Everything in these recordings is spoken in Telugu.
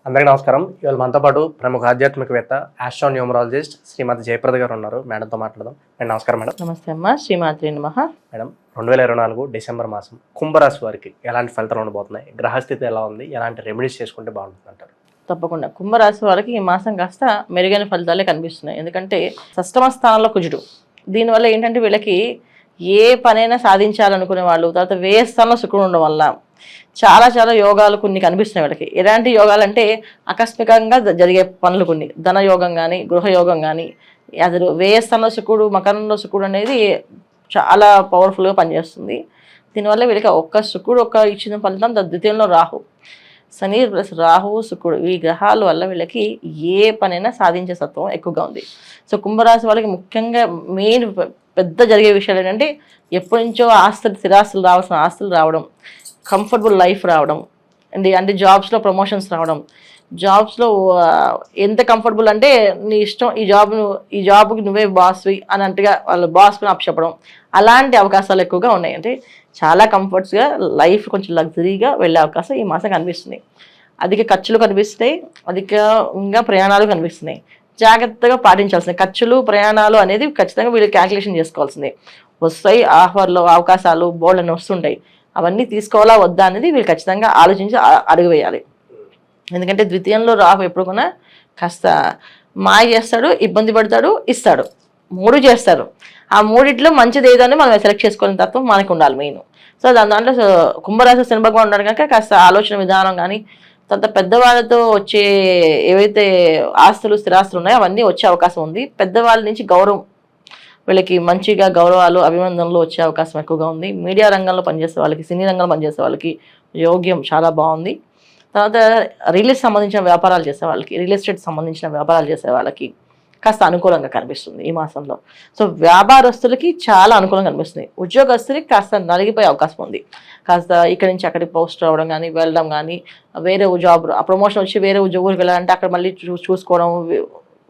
అందరికీ నమస్కారం. ఇవాళ మనతో పాటు ప్రముఖ ఆధ్యాత్మికవేత్త ఆస్ట్రోన్యూమరాలజిస్ట్ శ్రీమతి జయప్రద గారు ఉన్నారు. మేడంతో మాట్లాడదాం. మేడం నమస్కారం. మేడం నమస్తే అమ్మా. శ్రీమాత్రి నమః. మేడం 2024 డిసెంబర్ మాసం కుంభరాశి వారికి ఎలాంటి ఫలితాలు ఉండబోతున్నాయి, గ్రహస్థితి ఎలా ఉంది, ఎలాంటి రెమెడీస్ చేసుకుంటే బాగుంటుంది అంటారు? తప్పకుండా కుంభరాశి వారికి ఈ మాసం కాస్త మెరుగైన ఫలితాలే కనిపిస్తున్నాయి. ఎందుకంటే షష్టమ స్థానంలో కుజుడు. దీనివల్ల ఏంటంటే వీళ్ళకి ఏ పనైనా సాధించాలనుకునే వాళ్ళు, తర్వాత వ్యయ స్థానంలో శుక్రుడు ఉండడం వల్ల చాలా చాలా యోగాలు కొన్ని కనిపిస్తున్నాయి వీళ్ళకి. ఎలాంటి యోగాలు అంటే ఆకస్మికంగా జరిగే పనులు కొన్ని, ధన యోగం కానీ గృహయోగం కానీ. అసలు వ్యయ స్థానంలో శుక్రుడు, మకరంలో శుక్రుడు అనేది చాలా పవర్ఫుల్గా పనిచేస్తుంది. దీనివల్ల వీళ్ళకి ఒక్క శుక్రుడు ఇచ్చిన ఫలితం, ద్వితీయంలో రాహు, శని ప్లస్ రాహువు శుక్రుడు, ఈ గ్రహాల వల్ల వీళ్ళకి ఏ పనైనా సాధించే సత్వం ఎక్కువగా ఉంది. సో కుంభరాశి వాళ్ళకి ముఖ్యంగా మెయిన్ పెద్ద జరిగే విషయాలు ఏంటంటే ఎప్పటి నుంచో స్థిరాస్తులు రావాల్సిన ఆస్తులు రావడం, కంఫర్టబుల్ లైఫ్ రావడం, అంటే జాబ్స్లో ప్రమోషన్స్ రావడం. జాబ్స్లో ఎంత కంఫర్టబుల్ అంటే నీ ఇష్టం, ఈ జాబ్కి నువ్వే బాస్వి అని అంటగా వాళ్ళ బాస్ని అప్పచెప్పడం, అలాంటి అవకాశాలు ఎక్కువగా ఉన్నాయి. అంటే చాలా కంఫర్ట్స్గా లైఫ్ కొంచెం లగ్జరీగా వెళ్ళే అవకాశం ఈ మాసం కనిపిస్తుంది. అధిక ఖర్చులు కనిపిస్తున్నాయి, అధికంగా ప్రయాణాలు కనిపిస్తున్నాయి. జాగ్రత్తగా పాటించాల్సినవి ఖర్చులు ప్రయాణాలు అనేది ఖచ్చితంగా వీళ్ళు క్యాల్కులేషన్ చేసుకోవాల్సింది. వస్తాయి ఆఫర్లు, అవకాశాలు బోల్డని వస్తుంటాయి. అవన్నీ తీసుకోవాలా వద్దా అనేది వీళ్ళు ఖచ్చితంగా ఆలోచించి అడుగు వేయాలి. ఎందుకంటే ద్వితీయంలో రాహు ఎప్పుడు కూడా కాస్త మాయ చేస్తాడు, ఇబ్బంది పడతాడు, ఇస్తాడు, మూడు చేస్తారు. ఆ మూడిట్లో మంచిది ఏదో మనం సెలెక్ట్ చేసుకోవాలని తత్వం మనకు ఉండాలి మెయిన్. సో దాంట్లో కుంభరాశి శని భగవాన్ ఉన్నాడు కనుక కాస్త ఆలోచన విధానం కానీ, తర్వాత పెద్దవాళ్ళతో వచ్చే ఏవైతే ఆస్తులు స్థిరాస్తులు ఉన్నాయో అవన్నీ వచ్చే అవకాశం ఉంది. పెద్దవాళ్ళ నుంచి గౌరవం, వీళ్ళకి మంచిగా గౌరవాలు అభినందనలు వచ్చే అవకాశం ఎక్కువగా ఉంది. మీడియా రంగంలో పనిచేసే వాళ్ళకి, సినీ రంగంలో పనిచేసే వాళ్ళకి యోగ్యం చాలా బాగుంది. తర్వాత రియల్ ఎస్టేట్ సంబంధించిన వ్యాపారాలు చేసే వాళ్ళకి, రియల్ ఎస్టేట్ సంబంధించిన వ్యాపారాలు చేసే వాళ్ళకి కాస్త అనుకూలంగా కనిపిస్తుంది ఈ మాసంలో. సో వ్యాపారస్తులకి చాలా అనుకూలంగా కనిపిస్తుంది. ఉద్యోగస్తులకి కాస్త నలిగిపోయే అవకాశం ఉంది. కాస్త ఇక్కడి నుంచి అక్కడికి పోస్ట్ రావడం కానీ, వెళ్ళడం కానీ, వేరే జాబ్ ప్రమోషన్ వచ్చి వేరే ఉద్యోగులకు వెళ్ళాలంటే అక్కడ మళ్ళీ చూసుకోవడం,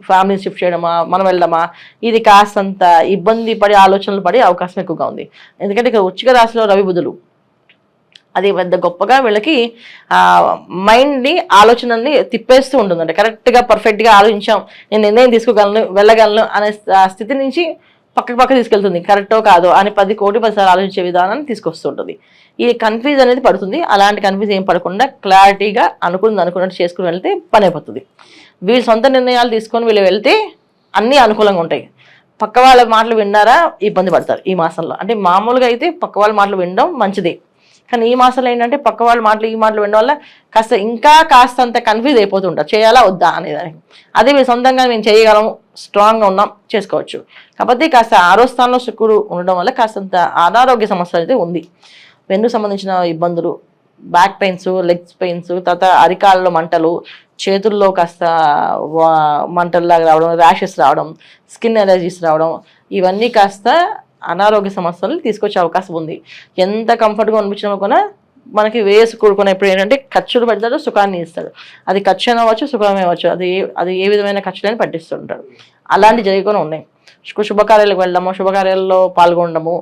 ఫ్యామిలీ షిఫ్ట్ చేయడమా, మనం వెళ్ళడమా, ఇది కాస్తంత ఇబ్బంది పడి ఆలోచనలు పడే అవకాశం ఎక్కువగా ఉంది. ఎందుకంటే ఇక్కడ వృశ్చిక రాశిలో రవి బుధులు, అది పెద్ద గొప్పగా వీళ్ళకి మైండ్ని ఆలోచనల్ని తిప్పేస్తూ ఉంటుందండి. కరెక్ట్గా పర్ఫెక్ట్గా ఆలోచించాం, నేను నిర్ణయం తీసుకోగలను, వెళ్ళగలను అనే స్థితి నుంచి పక్క తీసుకెళ్తుంది. కరెక్టో కాదో అని 10 సార్లు ఆలోచించే విధానాన్ని తీసుకొస్తుంటుంది. ఈ కన్ఫ్యూజ్ అనేది పడుతుంది. అలాంటి కన్ఫ్యూజ్ ఏం పడకుండా క్లారిటీగా అనుకున్నట్టు చేసుకుని వెళ్తే పని అయిపోతుంది. వీళ్ళు సొంత నిర్ణయాలు తీసుకొని వీళ్ళు వెళ్తే అన్నీ అనుకూలంగా ఉంటాయి. పక్క వాళ్ళ మాటలు విన్నారా ఇబ్బంది పడతారు ఈ మాసంలో. అంటే మామూలుగా అయితే పక్క వాళ్ళ మాటలు వినడం మంచిది, కానీ ఈ మాసంలో ఏంటంటే పక్క వాళ్ళ మాటలు ఈ మాటలు వినడం వల్ల కాస్తంత కన్ఫ్యూజ్ అయిపోతుంటారు, చేయాలా వద్దా అనేదానికి. అదే మీరు సొంతంగా మేము చేయగలం, స్ట్రాంగ్గా ఉన్నాం, చేసుకోవచ్చు. కాబట్టి కాస్త 6వ స్థానంలో శుక్రుడు ఉండడం వల్ల కాస్తంత అనారోగ్య సమస్య అయితే ఉంది. వెన్ను సంబంధించిన ఇబ్బందులు, బ్యాక్ పెయిన్స్, లెగ్స్ పెయిన్స్, తర్వాత అరికాళ్ళలో మంటలు, చేతుల్లో కాస్త మంటల్లాగా రావడం, ర్యాషెస్ రావడం, స్కిన్ ఎలర్జీస్ రావడం, ఇవన్నీ కాస్త అనారోగ్య సమస్యలు తీసుకొచ్చే అవకాశం ఉంది. ఎంత కంఫర్ట్గా అనిపించినా కూడా మనకి వేసి కూడుకునేప్పుడు ఏంటంటే ఖర్చులు పెడతాడు, సుఖాన్ని ఇస్తాడు. అది ఖర్చు అయినా అవ్వచ్చు, సుఖమే అవ్వచ్చు, అది ఏ విధమైన ఖర్చులని పట్టిస్తుంటాడు. అలాంటి జరిగిపోయి ఉన్నాయి. శుభకార్యాలకు వెళ్ళడము, శుభకార్యాల్లో పాల్గొనడము,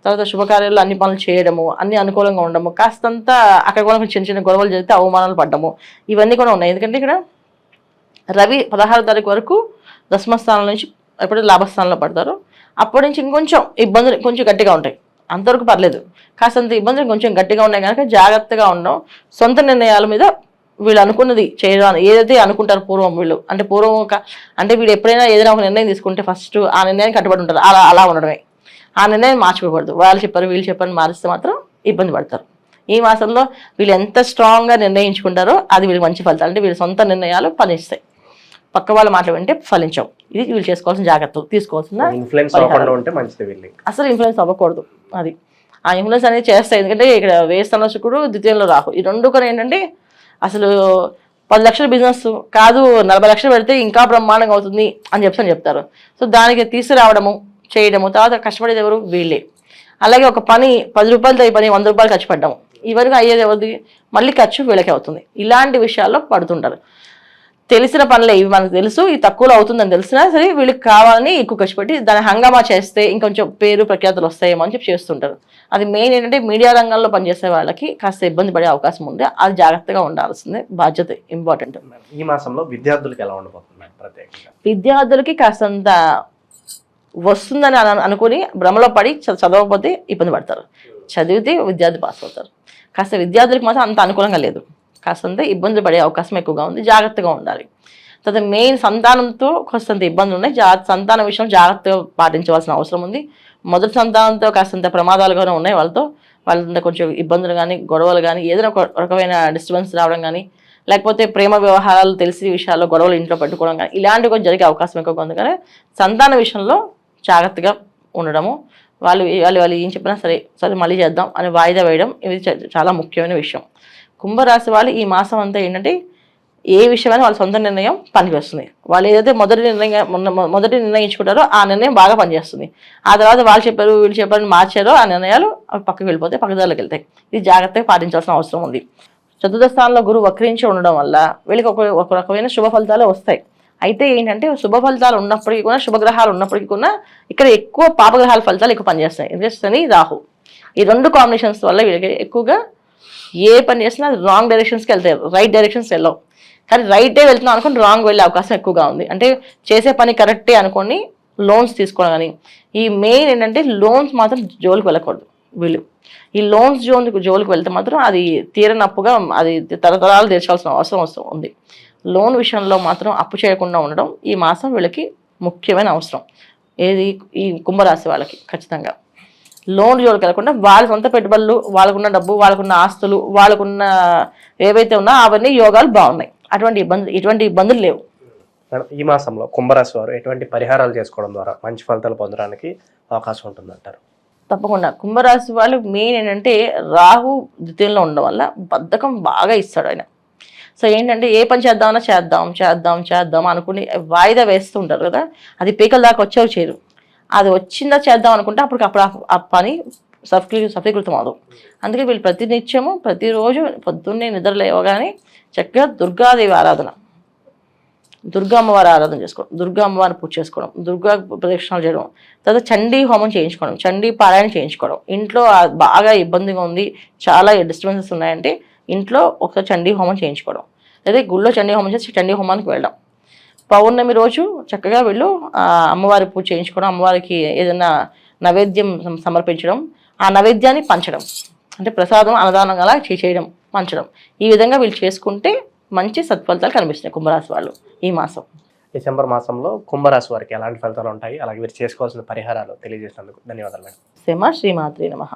తర్వాత శుభకార్యాల్లో అన్ని పనులు చేయడము, అన్ని అనుకూలంగా ఉండడము, కాస్తంత అక్కడ కూడా చిన్న గొడవలు జరిగితే అవమానాలు పడ్డము, ఇవన్నీ కూడా ఉన్నాయి. ఎందుకంటే ఇక్కడ రవి 16వ తారీఖు వరకు దశమ స్థానం నుంచి ఎప్పుడైతే లాభస్థానంలో పడతారో అప్పటి నుంచి ఇంకొంచెం ఇబ్బందులు కొంచెం గట్టిగా ఉంటాయి. అంతవరకు పర్లేదు, కాస్తంత ఇబ్బందులు కొంచెం గట్టిగా ఉన్నాయి కనుక జాగ్రత్తగా ఉండడం, సొంత నిర్ణయాల మీద వీళ్ళు అనుకున్నది చేయడం, ఏదైతే అనుకుంటారు పూర్వం వీళ్ళు, అంటే వీళ్ళు ఎప్పుడైనా ఏదైనా ఒక నిర్ణయం తీసుకుంటే ఫస్ట్ ఆ నిర్ణయానికి కట్టుబడి ఉంటారు. అలా ఉండడమే, ఆ నిర్ణయం మార్చుకోకూడదు. వాళ్ళు చెప్పారు వీళ్ళు చెప్పారు మారిస్తే మాత్రం ఇబ్బంది పడతారు. ఈ మాసంలో వీళ్ళు ఎంత స్ట్రాంగ్గా నిర్ణయించుకుంటారో అది వీళ్ళకి మంచి ఫలితాలు. అంటే వీళ్ళ సొంత నిర్ణయాలు ఫలిస్తాయి, పక్క వాళ్ళ మాటలు వింటే ఫలించవు. ఇది వీళ్ళు చేసుకోవాల్సిన జాగ్రత్తలు, తీసుకోవాల్సిన అసలు ఇన్ఫ్లుయెన్స్ అవ్వకూడదు. అది ఆ ఇన్ఫ్లుయెన్స్ అనేది చేస్తాయి. ఎందుకంటే ఇక్కడ వేస్తాన శుక్రుడు, ద్వితీయంలో రాహు, ఈ రెండు కూడా ఏంటంటే అసలు 10 లక్షల బిజినెస్ కాదు 40 లక్షలు పెడితే ఇంకా బ్రహ్మాండంగా అవుతుంది అని చెప్తారు. సో దానికి తీసుకురావడము, చేయడము, తర్వాత కష్టపడేది ఎవరు? వీళ్ళే. అలాగే ఒక పని 10 రూపాయలతో ఈ పని 100 రూపాయలు ఖర్చు పెట్టడం, ఇవరకు అయ్యేది ఎవరిది? మళ్ళీ ఖర్చు వీళ్ళకే అవుతుంది. ఇలాంటి విషయాల్లో పడుతుంటారు. తెలిసిన పనులే ఇవి, మనకు తెలుసు ఇది తక్కువలో అవుతుందని తెలిసినా సరే వీళ్ళకి కావాలని ఎక్కువ ఖర్చు పెట్టి దాన్ని హంగామా చేస్తే ఇంకొంచెం పేరు ప్రఖ్యాతులు వస్తాయేమో అని చెప్పి చేస్తుంటారు. అది మెయిన్ ఏంటంటే మీడియా రంగంలో పనిచేసే వాళ్ళకి కాస్త ఇబ్బంది పడే అవకాశం ఉంది. అది జాగ్రత్తగా ఉండాల్సిందే, బాధ్యత ఇంపార్టెంట్. ఈ మాసంలో విద్యార్థులకు ఎలా ఉండబోతున్నాయి ప్రత్యేకంగా? విద్యార్థులకి కాస్తంత వస్తుందని అనుకుని భ్రమలో పడి చదవకపోతే ఇబ్బంది పడతారు, చదివితే విద్యార్థి పాస్ అవుతారు. కాస్త విద్యార్థులకు మాత్రం అంత అనుకూలంగా లేదు, కాస్తంత ఇబ్బంది పడే అవకాశం ఎక్కువగా ఉంది, జాగ్రత్తగా ఉండాలి. తర్వాత మెయిన్ సంతానంతో కాస్తంత ఇబ్బందులు ఉన్నాయి, సంతాన విషయం జాగ్రత్తగా పాటించవలసిన అవసరం ఉంది. మొదటి సంతానంతో కాస్తంత ప్రమాదాలుగానే ఉన్నాయి, వాళ్ళంతా కొంచెం ఇబ్బందులు కానీ గొడవలు కానీ ఏదైనా ఒక రకమైన డిస్టర్బెన్స్ రావడం కానీ, లేకపోతే ప్రేమ వ్యవహారాలు తెలిసి విషయాల్లో గొడవలు ఇంట్లో పెట్టుకోవడం కానీ ఇలాంటివి కొంచెం జరిగే అవకాశం ఎక్కువగా ఉంది. కానీ సంతాన విషయంలో జాగ్రత్తగా ఉండడము, వాళ్ళు ఏం చెప్పినా సరే మళ్ళీ చేద్దాం అని వాయిదా వేయడం, ఇది చాలా ముఖ్యమైన విషయం. కుంభరాశి వాళ్ళు ఈ మాసం అంతా ఏంటంటే ఏ విషయమైనా వాళ్ళ సొంత నిర్ణయం పనికి వస్తుంది. వాళ్ళు ఏదైతే మొదటి నిర్ణయించుకుంటారో ఆ నిర్ణయం బాగా పనిచేస్తుంది. ఆ తర్వాత వాళ్ళు చెప్పారు వీళ్ళు చెప్పారు మార్చారో ఆ నిర్ణయాలు అవి పక్కకి వెళ్ళిపోతాయి, పక్కదారులకు వెళ్తాయి. ఇది జాగ్రత్తగా పాటించాల్సిన అవసరం ఉంది. చతుర్థ స్థానంలో గురువు వక్రించి ఉండడం వల్ల వీళ్ళకి ఒక రకమైన శుభ ఫలితాలు వస్తాయి. అయితే ఏంటంటే శుభ ఫలితాలు ఉన్నప్పటికీ కూడా, శుభగ్రహాలు ఉన్నప్పటికీ కూడా ఇక్కడ ఎక్కువ పాపగ్రహాల ఫలితాలు ఎక్కువ పనిచేస్తాయి. ఎందుకంటే శని రాహు ఈ రెండు కాంబినేషన్స్ వల్ల వీళ్ళకి ఎక్కువగా ఏ పని చేసినా రాంగ్ డైరెక్షన్స్కి వెళ్తాయి, రైట్ డైరెక్షన్స్కి వెళ్ళవు. కానీ రైటే వెళ్తున్నాం అనుకుని రాంగ్ వెళ్ళే అవకాశం ఎక్కువగా ఉంది. అంటే చేసే పని కరెక్టే అనుకొని లోన్స్ తీసుకోవడం కానీ, ఈ మెయిన్ ఏంటంటే లోన్స్ మాత్రం జోలికి వెళ్ళకూడదు. వీళ్ళు ఈ లోన్స్ జోలికి వెళ్తే మాత్రం అది తీరనప్పుగా అది తరతరాలు తీర్చాల్సిన అవసరం ఉంది. లోన్ విషయంలో మాత్రం అప్పు చేయకుండా ఉండడం ఈ మాసం వీళ్ళకి ముఖ్యమైన అవసరం. ఏది ఈ కుంభరాశి వాళ్ళకి ఖచ్చితంగా లోన్ జోలికి వెళ్ళకుండా వాళ్ళ సొంత పెట్టుబడులు, వాళ్ళకున్న డబ్బు, వాళ్ళకున్న ఆస్తులు, వాళ్ళకున్న ఏవైతే ఉన్నా అవన్నీ యోగాలు బాగున్నాయి. ఎటువంటి ఇబ్బందులు లేవు. ఈ మాసంలో కుంభరాశి వారు ఎటువంటి పరిహారాలు చేసుకోవడం ద్వారా మంచి ఫలితాలు పొందడానికి అవకాశం ఉంటుందంటారు? తప్పకుండా కుంభరాశి వాళ్ళు మెయిన్ ఏంటంటే రాహు ద్వితీయంలో ఉండడం వల్ల బద్ధకం బాగా ఇస్తాడు ఆయన. సో ఏంటంటే ఏ పని చేద్దాం అనుకుని వాయిదా వేస్తూ ఉంటారు కదా, అది పీకల దాకా వచ్చేవి చేయరు. అది వచ్చిందా చేద్దాం అనుకుంటే అప్పుడు ఆ పని సఫలీకృతం అవదు. అందుకే వీళ్ళు ప్రతినిత్యము ప్రతిరోజు పొద్దున్నే నిద్ర లేవగానే చక్కగా దుర్గాదేవి ఆరాధన, దుర్గా అమ్మవారి ఆరాధన చేసుకోవడం, దుర్గా అమ్మవారిని పూజ చేసుకోవడం, దుర్గా ప్రదక్షిణాలు చేయడం, తర్వాత చండీ హోమం చేయించుకోవడం, చండీ పారాయణ చేయించుకోవడం. ఇంట్లో బాగా ఇబ్బందిగా ఉంది, చాలా డిస్టర్బెన్సెస్ ఉన్నాయంటే ఇంట్లో ఒకసారి చండీ హోమం చేయించుకోవడం, లేదా గుళ్ళో చండీ హోమం చేసి చండీ హోమానికి వెళ్ళడం. పౌర్ణమి రోజు చక్కగా వీళ్ళు అమ్మవారి పూజ చేయించుకోవడం, అమ్మవారికి ఏదైనా నైవేద్యం సమర్పించడం, ఆ నైవేద్యాన్ని పంచడం, అంటే ప్రసాదం అన్నదానం అలా చేయడం, పంచడం. ఈ విధంగా వీళ్ళు చేసుకుంటే మంచి సత్ఫలితాలు కనిపిస్తున్నాయి కుంభరాశి వాళ్ళు ఈ మాసం. డిసెంబర్ మాసంలో కుంభరాశి వారికి ఎలాంటి ఫలితాలు ఉంటాయి, అలాగే వీరు చేసుకోవాల్సిన పరిహారాలు తెలియజేసినందుకు ధన్యవాదాలు మేడం. శ్రీమాత్రే నమః.